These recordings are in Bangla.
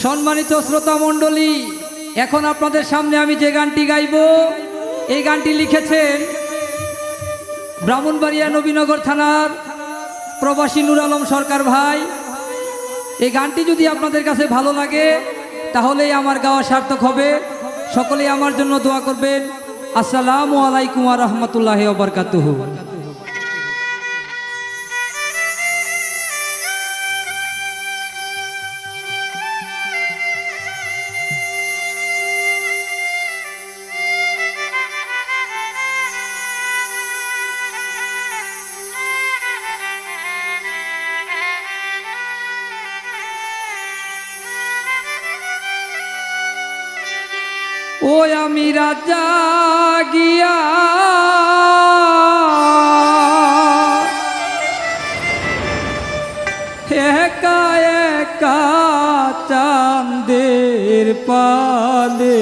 সম্মানিত শ্রোতা মণ্ডলী, এখন আপনাদের সামনে আমি যে গানটি গাইব, এই গানটি লিখেছেন ব্রাহ্মণবাড়িয়া নবীনগর থানার প্রবাসী নুর আলম সরকার ভাই। এই গানটি যদি আপনাদের কাছে ভালো লাগে তাহলেই আমার গাওয়া সার্থক হবে। সকলেই আমার জন্য দোয়া করবেন। আসসালামু আলাইকুম ওয়া রাহমাতুল্লাহি ওয়া বারাকাতুহু। ও আমি রাজা গিয়া একা একা চাঁদের পালে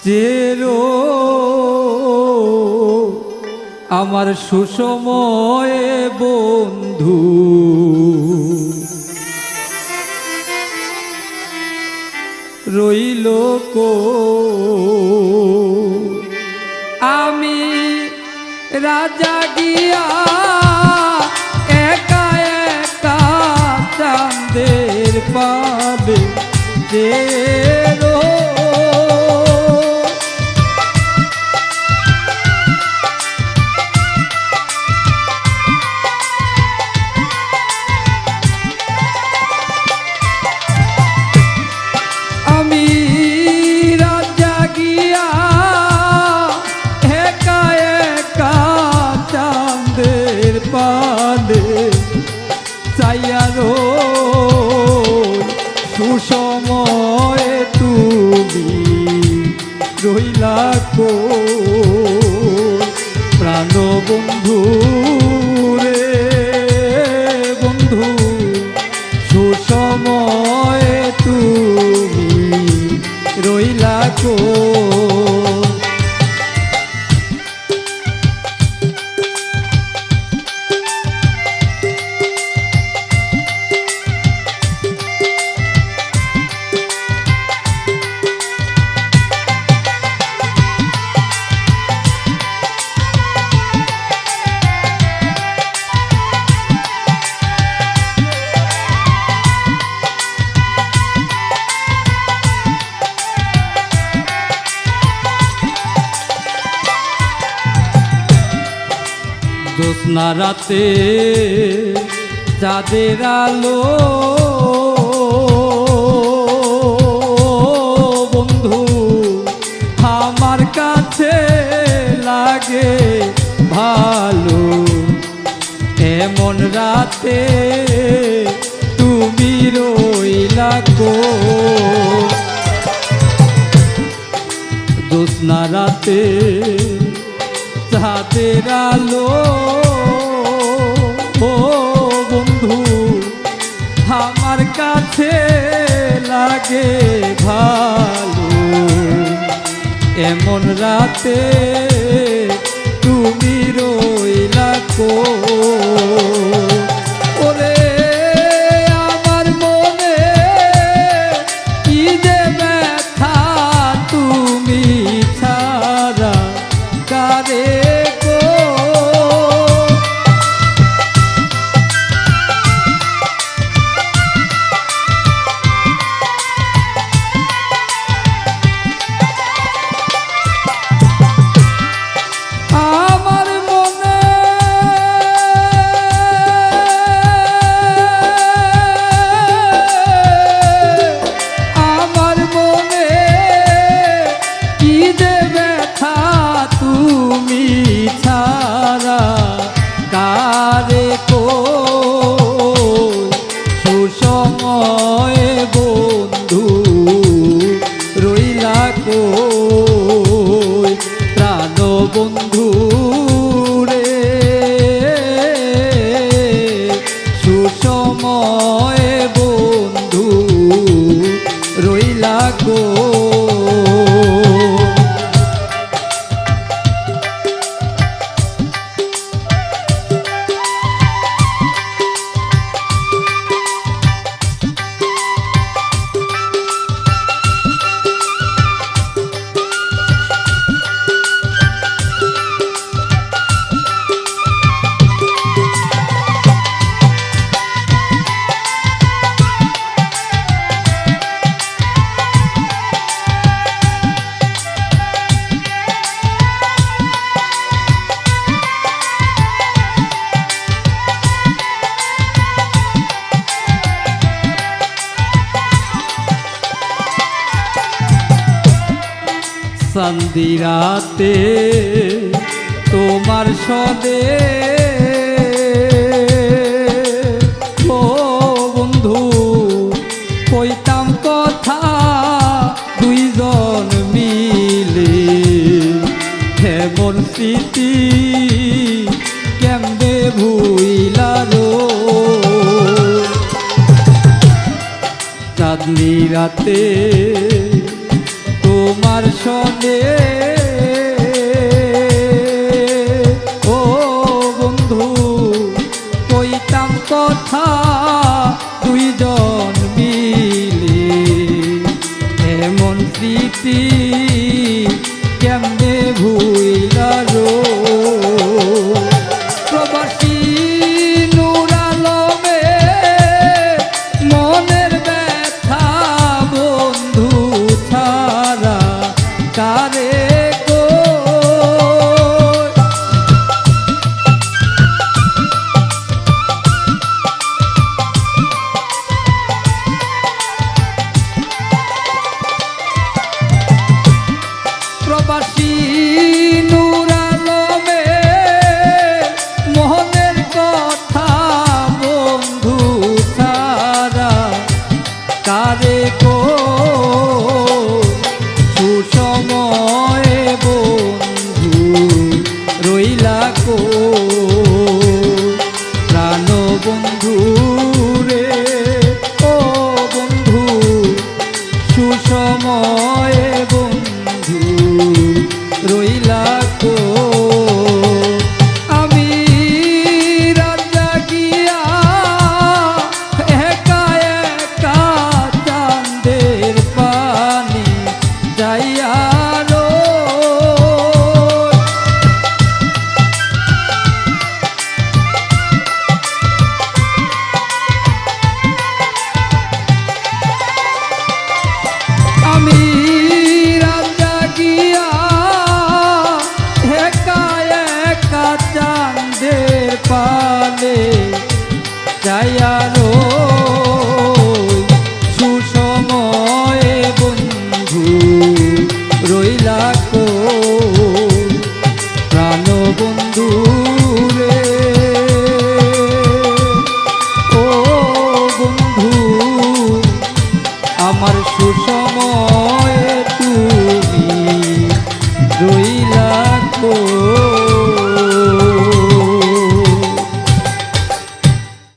চেরো আমার সুসময়ে বন্ধু রইল কো আমি রাজা গিয়া একা একা চাঁদের পাবে তেরো চাইয়ারো সুসময়ে তুমি রইলা কো প্রাণ বন্ধু রে বন্ধু, সুসময়ে তুমি রইলা কো। জ্যোৎস্না রাতে চাঁদের আলো বন্ধু আমার কাছে লাগে ভালো, এমন রাতে তুমি রইলা কো। জ্যোৎস্না রাতে চাঁদের আলো ও বন্ধু আমার কাছে লাগে ভালো, এমন রাতে তুমি রইলা কো। ওরে আমার মনে কি যে ব্যথা তুমি ছাড়া কারে গো। আমার মনে চাঁদি রাতে তোমার সদে ও বন্ধু কইতাম কথা দুইজন মিলে হেমন স্মৃতি কেমনে ভুইলারো চাঁদনি রাতে তোমার সনে ও বন্ধু কইতাম কথা দুইজন মিলে এমন স্মৃতি কেমনে ভুইলারো প্রবাসী নূর আলমে মনের ব্যথা বন্ধু ছাড়া কারে প্রবাসী নূর আলমে মোহনের কথা বন্ধু ছাড়া কারে কো সুসময়ে বন্ধু রইলা কো প্রাণ বন্ধু রে ও বন্ধু সুসময়ে বন্ধু রইলা কো আমি রাজা গিয়া একা একা চাঁদের পানি যাইয়া আমি রাজা গিয়া একা একা চাঁদের পালে যাইয়া সুসময়ে বন্ধু রইলা কো প্রাণ বন্ধু রে ও বন্ধু আমার সুসময়ে তুমি রই